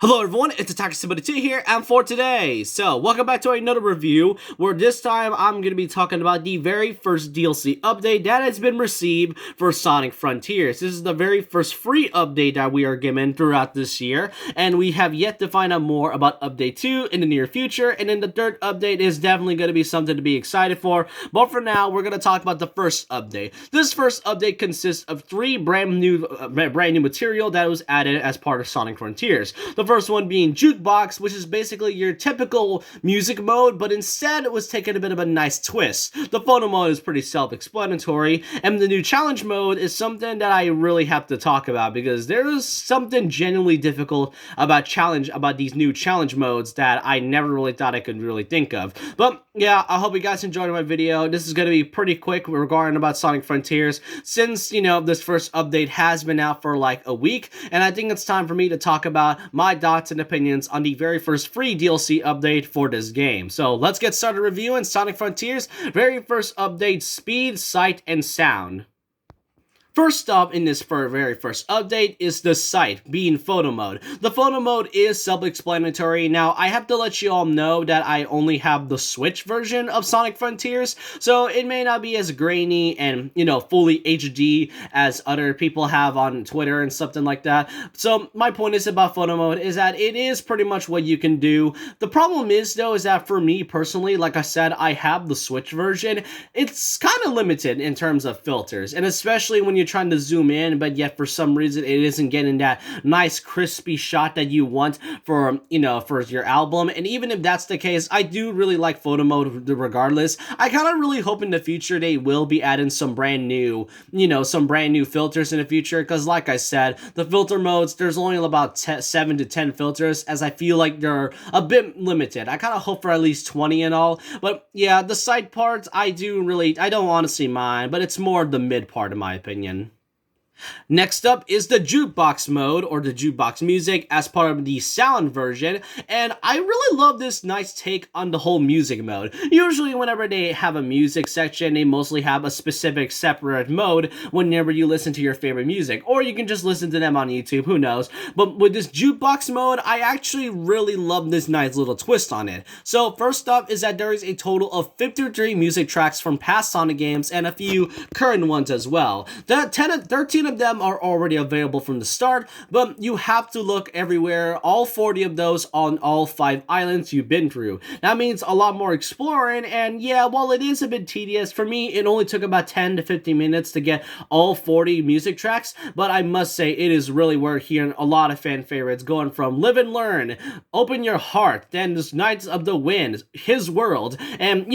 Hello everyone, it's Attacker72 here, and for today, welcome back to another review, where this time I'm going to be talking about the very first DLC update that has been received for Sonic Frontiers. This is the very first free update that we are given throughout this year, and we have yet to find out more about Update 2 in the near future, and then the third update is definitely going to be something to be excited for, but for now, we're going to talk about the first update. This first update consists of three brand new material that was added as part of Sonic Frontiers. The first one being Jukebox, which is basically your typical music mode, but instead it was taking a bit of a nice twist. The photo mode is pretty self-explanatory, and the new challenge mode is something that I really have to talk about because there is something genuinely difficult about these new challenge modes that I never really thought I could really think of. But yeah, I hope you guys enjoyed my video. This is going to be pretty quick regarding about Sonic Frontiers, since, this first update has been out for like a week, and I think it's time for me to talk about my thoughts and opinions on the very first free DLC update for this game. So let's get started reviewing Sonic Frontiers' very first update, Speed, Sight, and Sound. First up in this very first update is the sight, being photo mode. The photo mode is self-explanatory. Now, I have to let you all know that I only have the Switch version of Sonic Frontiers, so it may not be as grainy and, fully HD as other people have on Twitter and something like that. So, my point is about photo mode is that it is pretty much what you can do. The problem is, though, is that for me personally, like I said, I have the Switch version. It's kind of limited in terms of filters, and especially when you're trying to zoom in, but yet for some reason it isn't getting that nice crispy shot that you want for your album. And even if that's the case, I do really like photo mode regardless. I kind of really hope in the future they will be adding some brand new filters in the future, because like I said, the filter modes, there's only about 7 to 10 filters, as I feel like they're a bit limited. I kind of hope for at least 20 in all. But yeah, the side parts, I don't honestly mind, but it's more the mid part in my opinion. Next up is the jukebox mode, or the jukebox music, as part of the sound version, and I really love this nice take on the whole music mode. Usually whenever they have a music section, they mostly have a specific separate mode whenever you listen to your favorite music, or you can just listen to them on YouTube, who knows. But with this jukebox mode, I actually really love this nice little twist on it. So first up is that there is a total of 53 music tracks from past Sonic games and a few current ones as well. 13 of them are already available from the start, but you have to look everywhere, all 40 of those on all 5 islands you've been through. That means a lot more exploring, and yeah, while it is a bit tedious, for me it only took about 10 to 15 minutes to get all 40 music tracks, but I must say it is really worth hearing a lot of fan favorites, going from Live and Learn, Open Your Heart, then this Knights of the Wind, His World, and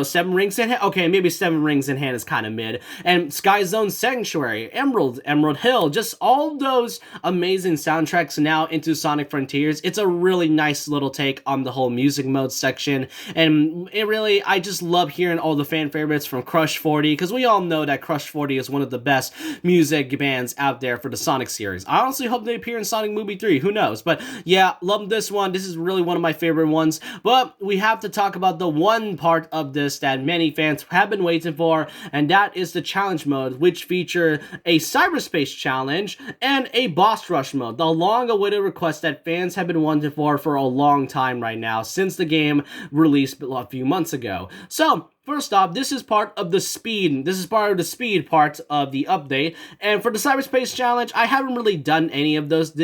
Seven Rings in Hand. Okay, maybe Seven Rings in Hand is kind of mid, and Sky Zone Sanctuary, Emerald Hill, just all those amazing soundtracks now into Sonic Frontiers. It's a really nice little take on the whole music mode section, and I just love hearing all the fan favorites from Crush 40, because we all know that Crush 40 is one of the best music bands out there for the Sonic series. I honestly hope they appear in Sonic Movie 3, who knows, but yeah, love this one. This is really one of my favorite ones, but we have to talk about the one part of this that many fans have been waiting for, and that is the challenge mode, which feature a cyberspace challenge and a boss rush mode, the long-awaited request that fans have been wanting for a long time right now, since the game released a few months ago. So first off, this is part of the speed. This is part of the speed part of the update. And for the cyberspace challenge, I haven't really done any of those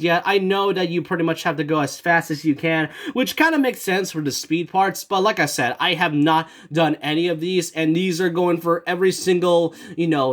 yet. I know that you pretty much have to go as fast as you can, which kind of makes sense for the speed parts. But like I said, I have not done any of these, and these are going for every single,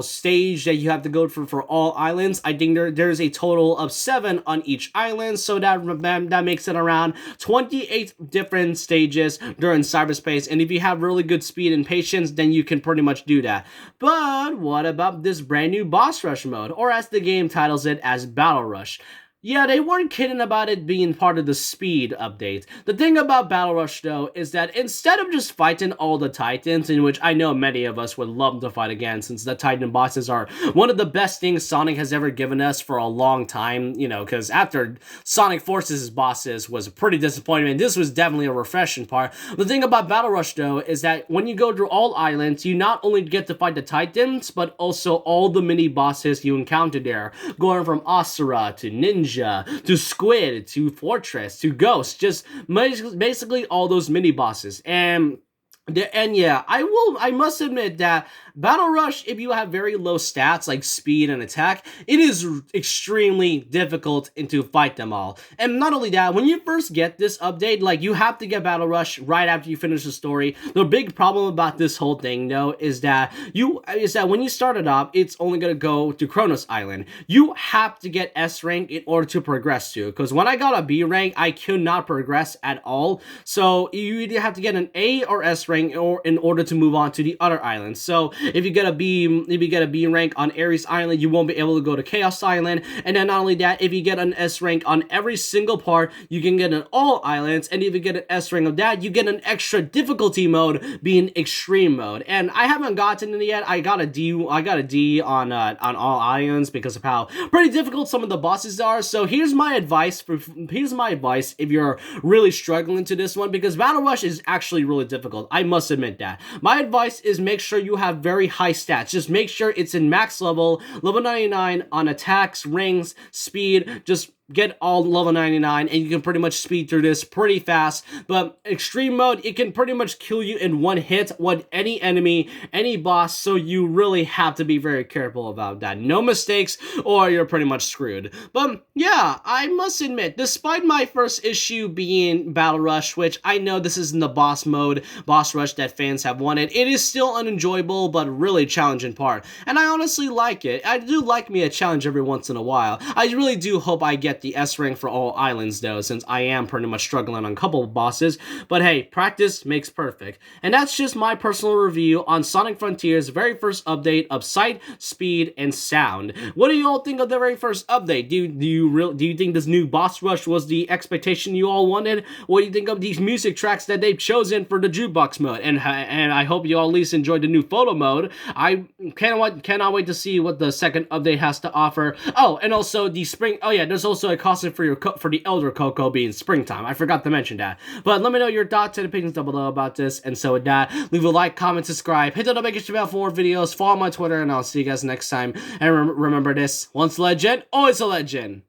stage that you have to go for all islands. I think there's a total of 7 on each island, so that makes it around 28 different stages during cyberspace. And if you have really good speed and patience, then you can pretty much do that. But what about this brand new boss rush mode, or as the game titles it, as Battle Rush? Yeah, they weren't kidding about it being part of the speed update. The thing about Battle Rush, though, is that instead of just fighting all the Titans, in which I know many of us would love to fight again, since the Titan bosses are one of the best things Sonic has ever given us for a long time, because after Sonic Forces' bosses was a pretty disappointment, this was definitely a refreshing part. The thing about Battle Rush, though, is that when you go through all islands, you not only get to fight the Titans, but also all the mini-bosses you encounter there, going from Asura to Ninja, Amnesia, to Squid, to Fortress, to Ghost, just basically all those mini bosses. And yeah, I must admit that Battle Rush, if you have very low stats like speed and attack, it is extremely difficult to fight them all. And not only that, when you first get this update, like, you have to get Battle Rush right after you finish the story. The big problem about this whole thing, though, is that when you start it up, it's only gonna go to Kronos Island. You have to get S rank in order to progress to, because when I got a B rank, I could not progress at all. So you either have to get an A or S rank in order to move on to the other islands. So if you get a B rank on Ares Island, you won't be able to go to Chaos Island. And then not only that, if you get an S rank on every single part, you can get an all islands. And if you get an S rank of that, you get an extra difficulty mode, being extreme mode. And I haven't gotten it yet. I got a D on all islands because of how pretty difficult some of the bosses are. So here's my advice if you're really struggling to this one, because Battle Rush is actually really difficult. I must admit that. My advice is make sure you have very high stats. Just make sure it's in max level 99 on attacks, rings, speed. Just get all level 99 and you can pretty much speed through this pretty fast. But extreme mode, it can pretty much kill you in one hit with any enemy, any boss, so you really have to be very careful about that. No mistakes or you're pretty much screwed. But yeah, I must admit, despite my first issue being Battle Rush, which I know this isn't the boss rush that fans have wanted, it is still an enjoyable but really challenging part. And I honestly like it. I do like me a challenge every once in a while. I really do hope I get the S rank for all islands, though, since I am pretty much struggling on a couple of bosses. But hey, practice makes perfect. And that's just my personal review on Sonic Frontier's very first update of sight, speed, and sound. What do you all think of the very first update? Do you think this new boss rush was the expectation you all wanted? What do you think of these music tracks that they've chosen for the jukebox mode? And I hope you all at least enjoyed the new photo mode. I cannot wait to see what the second update has to offer. Oh, and also the spring. Oh yeah, there's also a costume for the Elder Coco being springtime. I forgot to mention that. But let me know your thoughts and opinions down below about this. And so with that, leave a like, comment, subscribe, hit the notification bell for more videos, follow my Twitter, and I'll see you guys next time. And remember this: once a legend, always a legend.